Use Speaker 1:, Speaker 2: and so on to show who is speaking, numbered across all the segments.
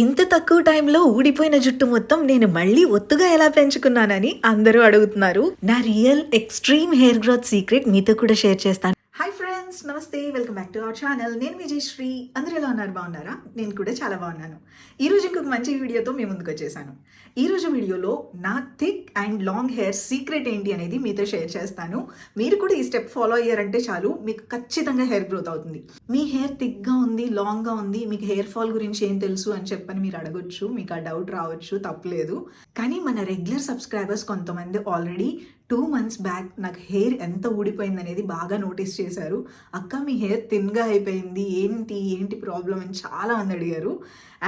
Speaker 1: ఇంత తక్కువ టైంలో ఊడిపోయిన జుట్టు మొత్తం నేను మళ్ళీ ఒత్తుగా ఎలా పెంచుకున్నానని అందరూ అడుగుతున్నారు. నా real extreme hair growth secret మీతో కూడా షేర్ చేస్తాను. హాయ్ ఫ్రెండ్స్, నమస్తే, welcome back to our channel. నేను విజయశ్రీ. అందరూ ఎలా ఉన్నారు? బాగున్నారా? నేను కూడా చాలా బాగున్నాను. ఈరోజు ఇంకొక మంచి వీడియోతో మీ ముందుకు వచ్చేసాను. ఈరోజు వీడియోలో నా thick and long hair secret ఏంటి అనేది మీతో షేర్ చేస్తాను. మీరు కూడా ఈ స్టెప్ ఫాలో అయ్యారంటే చాలు, మీకు ఖచ్చితంగా హెయిర్ గ్రోత్ అవుతుంది. మీ హెయిర్ థిక్గా ఉంది, లాంగ్గా ఉంది, మీకు హెయిర్ ఫాల్ గురించి ఏం తెలుసు అని చెప్పని మీరు అడగొచ్చు. మీకు ఆ డౌట్ రావచ్చు, తప్పలేదు. కానీ మన రెగ్యులర్ సబ్స్క్రైబర్స్ కొంతమంది ఆల్రెడీ 2 months బ్యాక్ నాకు హెయిర్ ఎంత ఊడిపోయింది అనేది బాగా నోటీస్ చేశారు. అక్క, మీ హెయిర్ థిన్గా అయిపోయింది, ఏంటి ప్రాబ్లం అని చాలా మంది అడిగారు.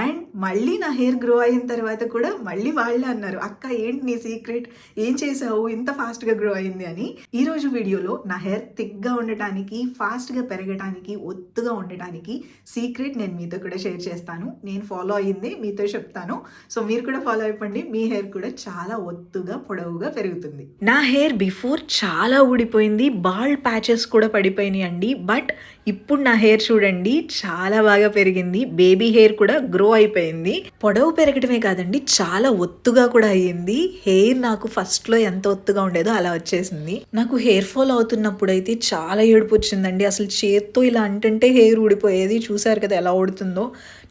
Speaker 1: అండ్ మళ్ళీ నా హెయిర్ గ్రో అయిన తర్వాత కూడా మళ్ళీ వాళ్ళే అన్నారు, అక్క ఏంటి నీ సీక్రెట్, ఏం చేసావు ఇంత ఫాస్ట్గా గ్రో అయింది అని. ఈరోజు వీడియోలో నా హెయిర్ థిక్గా ఉండటానికి, ఫాస్ట్గా పెరగటానికి, ఒత్తుగా ఉండటానికి సీక్రెట్ నేను మీతో కూడా షేర్ చేస్తాను. నేను ఫాలో అయ్యింది మీతో చెప్తాను. సో మీరు కూడా ఫాలో అయిపోండి, మీ హెయిర్ కూడా చాలా ఒత్తుగా, పొడవుగా పెరుగుతుంది. నా హెయిర్ బిఫోర్ చాలా ఊడిపోయింది, బాల్డ్ ప్యాచెస్ కూడా పడిపోయినాయి అండి. బట్ ఇప్పుడు నా హెయిర్ చూడండి చాలా బాగా పెరిగింది. బేబీ హెయిర్ కూడా గ్రో అయిపోయింది. పొడవు పెరగటమే కాదండి, చాలా ఒత్తుగా కూడా అయ్యింది. హెయిర్ నాకు ఫస్ట్లో ఎంత ఒత్తుగా ఉండేదో అలా వచ్చేసింది. నాకు హెయిర్ ఫాల్ అవుతున్నప్పుడు అయితే చాలా ఏడుపు వచ్చిందండి. అసలు చేత్తో ఇలా అంటుంటే హెయిర్ ఊడిపోయేది. చూసారు కదా ఎలా ఊడుతుందో,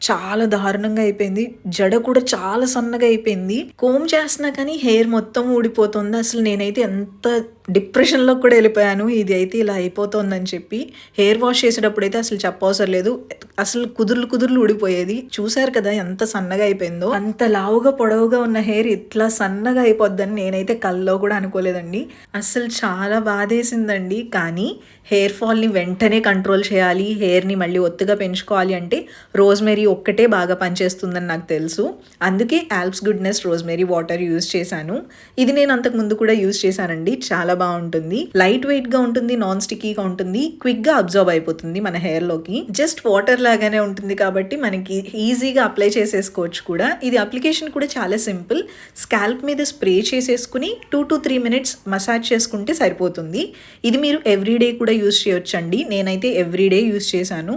Speaker 1: చాలా దారుణంగా అయిపోయింది. జడ కూడా చాలా సన్నగా అయిపోయింది. కోమ్ చేస్తున్నా కానీ హెయిర్ మొత్తం ఊడిపోతుంది. అసలు నేనైతే ఎంత డిప్రెషన్లో కూడా వెళ్ళిపోయాను, ఇది అయితే ఇలా అయిపోతుందని చెప్పి. హెయిర్ వాష్ చేసేటప్పుడు అయితే అసలు చెప్పవసరం లేదు, అసలు కుదుర్లు ఊడిపోయేది. చూసారు కదా ఎంత సన్నగా అయిపోయిందో. అంత లావుగా పొడవుగా ఉన్న హెయిర్ ఇట్లా సన్నగా అయిపోద్దని నేనైతే కల్లో కూడా అనుకోలేదండి. అసలు చాలా బాధేసిందండి. కానీ హెయిర్ ఫాల్ని వెంటనే కంట్రోల్ చేయాలి, హెయిర్ని మళ్ళీ ఒత్తుగా పెంచుకోవాలి అంటే రోజ్మెరీ ఒక్కటే బాగా పనిచేస్తుందని నాకు తెలుసు. అందుకే Alps goodness rosemary water use చేశాను. ఇది నేను అంతకు ముందు కూడా యూజ్ చేశానండి. చాలా బాగుంటుంది, లైట్ వెయిట్ గా ఉంటుంది, నాన్ స్టిక్కీగా ఉంటుంది, క్విక్ గా అబ్జర్వ్ అయిపోతుంది మన హెయిర్ లోకి. జస్ట్ వాటర్ లాగానే ఉంటుంది కాబట్టి మనకి ఈజీగా అప్లై చేసేసుకోవచ్చు కూడా. ఇది అప్లికేషన్ కూడా చాలా సింపుల్. స్కాల్ప్ మీద స్ప్రే చేసేసుకుని 2 to 3 minutes మసాజ్ చేసుకుంటే సరిపోతుంది. ఇది మీరు ఎవ్రీడే కూడా యూజ్ చేయొచ్చండి. నేనైతే ఎవ్రీడే యూజ్ చేశాను.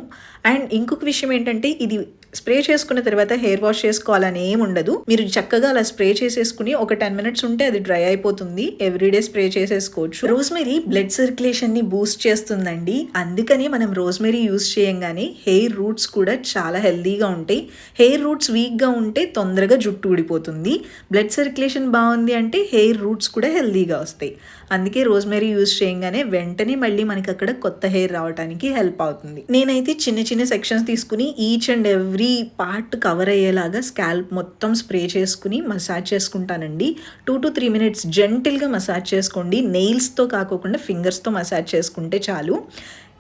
Speaker 1: అండ్ ఇంకొక విషయం ఏంటంటే, ఇది స్ప్రే చేసుకున్న తర్వాత హెయిర్ వాష్ చేసుకోవాలని ఏమి ఉండదు. మీరు చక్కగా అలా స్ప్రే చేసేసుకుని ఒక 10 minutes ఉంటే అది డ్రై అయిపోతుంది. ఎవ్రీడే స్ప్రే చేసేసుకోవచ్చు. రోజ్మెరీ బ్లడ్ సర్క్యులేషన్ ని బూస్ట్ చేస్తుందండి. అందుకని మనం రోజ్మెరీ యూజ్ చేయంగానే హెయిర్ రూట్స్ కూడా చాలా హెల్దీగా ఉంటాయి. హెయిర్ రూట్స్ వీక్గా ఉంటే తొందరగా జుట్టు ఊడిపోతుంది. బ్లడ్ సర్క్యులేషన్ బాగుంది అంటే హెయిర్ రూట్స్ కూడా హెల్దీగా వస్తాయి. అందుకే రోజ్మెరీ యూజ్ చేయగానే వెంటనే మళ్ళీ మనకి అక్కడ కొత్త హెయిర్ రావడానికి హెల్ప్ అవుతుంది. నేనైతే చిన్న చిన్న సెక్షన్స్ తీసుకుని each and every part cover అయ్యేలాగా స్కాల్ప్ మొత్తం స్ప్రే చేసుకుని మసాజ్ చేసుకుంటానండి. 2 to 3 minutes జెంటిల్గా మసాజ్ చేసుకోండి. నెయిల్స్తో కాకుండా ఫింగర్స్తో మసాజ్ చేసుకుంటే చాలు.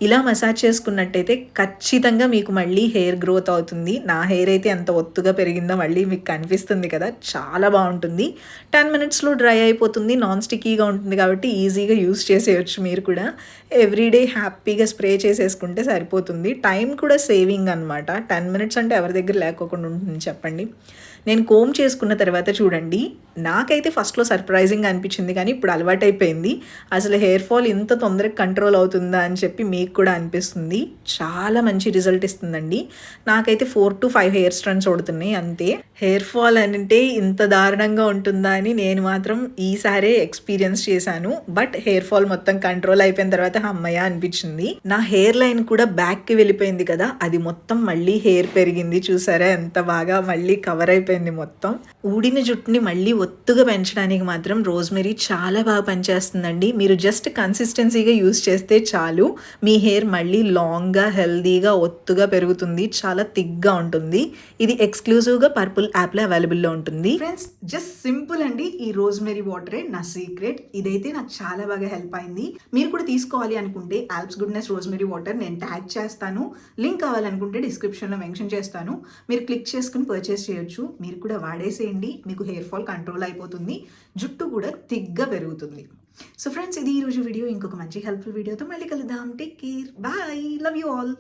Speaker 1: ఇలా మసాజ్ చేసుకున్నట్టయితే ఖచ్చితంగా మీకు మళ్ళీ హెయిర్ గ్రోత్ అవుతుంది. నా హెయిర్ అయితే ఎంత ఒత్తుగా పెరిగిందో మళ్ళీ మీకు కనిపిస్తుంది కదా, చాలా బాగుంటుంది. 10 minutesలో డ్రై అయిపోతుంది, నాన్ స్టిక్కీగా ఉంటుంది కాబట్టి ఈజీగా యూజ్ చేసేయచ్చు. మీరు కూడా ఎవ్రీడే హ్యాపీగా స్ప్రే చేసేసుకుంటే సరిపోతుంది. టైం కూడా సేవింగ్ అనమాట. 10 minutes అంటే ఎవరి దగ్గర లేకోకుండా ఉంటుంది చెప్పండి. నేను కోమ్ చేసుకున్న తర్వాత చూడండి, నాకైతే ఫస్ట్లో సర్ప్రైజింగ్ అనిపించింది, కానీ ఇప్పుడు అలవాటైపోయింది. అసలు హెయిర్ ఫాల్ ఇంత తొందరగా కంట్రోల్ అవుతుందా అని చెప్పి మీకు కూడా అనిపిస్తుంది. చాలా మంచి రిజల్ట్ ఇస్తుందండి. నాకైతే 4 to 5 హెయిర్ స్ట్రాండ్స్ ఓడుతున్నాయి అంతే. హెయిర్ ఫాల్ అంటే ఇంత దారుణంగా ఉంటుందా అని నేను మాత్రం ఈసారే ఎక్స్పీరియన్స్ చేశాను. బట్ హెయిర్ ఫాల్ మొత్తం కంట్రోల్ అయిపోయిన తర్వాత అమ్మయ్య అనిపించింది. నా హెయిర్ లైన్ కూడా బ్యాక్కి వెళ్ళిపోయింది కదా, అది మొత్తం మళ్ళీ హెయిర్ పెరిగింది. చూసారా ఎంత బాగా మళ్ళీ కవర్ అయిపోయింది మొత్తం. ఊడిన జుట్టుని మళ్ళీ ఒత్తుగా పెంచడానికి మాత్రం రోజ్మెరీ చాలా బాగా పనిచేస్తుందండి. మీరు జస్ట్ కన్సిస్టెన్సీగా యూజ్ చేస్తే చాలు, మీ హెయిర్ మళ్ళీ లాంగ్గా, హెల్దీగా, ఒత్తుగా పెరుగుతుంది. చాలా థిక్గా ఉంటుంది. ఇది ఎక్స్క్లూజివ్గా పర్పుల్ యాప్లో అవైలబుల్లో ఉంటుంది. ఫ్రెండ్స్, జస్ట్ సింపుల్ అండి. ఈ రోజ్మెరీ వాటరే నా సీక్రెట్. ఇదైతే నాకు చాలా బాగా హెల్ప్ అయింది. మీరు కూడా తీసుకోవాలి అనుకుంటే ఆల్ప్స్ గుడ్నెస్ రోజ్మెరీ వాటర్ నేను ట్యాగ్ చేస్తాను. లింక్ కావాలనుకుంటే డిస్క్రిప్షన్లో మెన్షన్ చేస్తాను. మీరు క్లిక్ చేసుకుని పర్చేస్ చేయొచ్చు. మీరు కూడా వాడేసేయండి, మీకు హెయిర్ ఫాల్ కంట్రోల్ అయిపోతుంది, జుట్టు కూడా థిక్గా పెరుగుతుంది. సో ఫ్రెండ్స్, ఇది ఈరోజు వీడియో. ఇంకొక మంచి హెల్ప్ఫుల్ వీడియోతో మళ్ళీ కలుద్దాం. Take care, bye, love you all.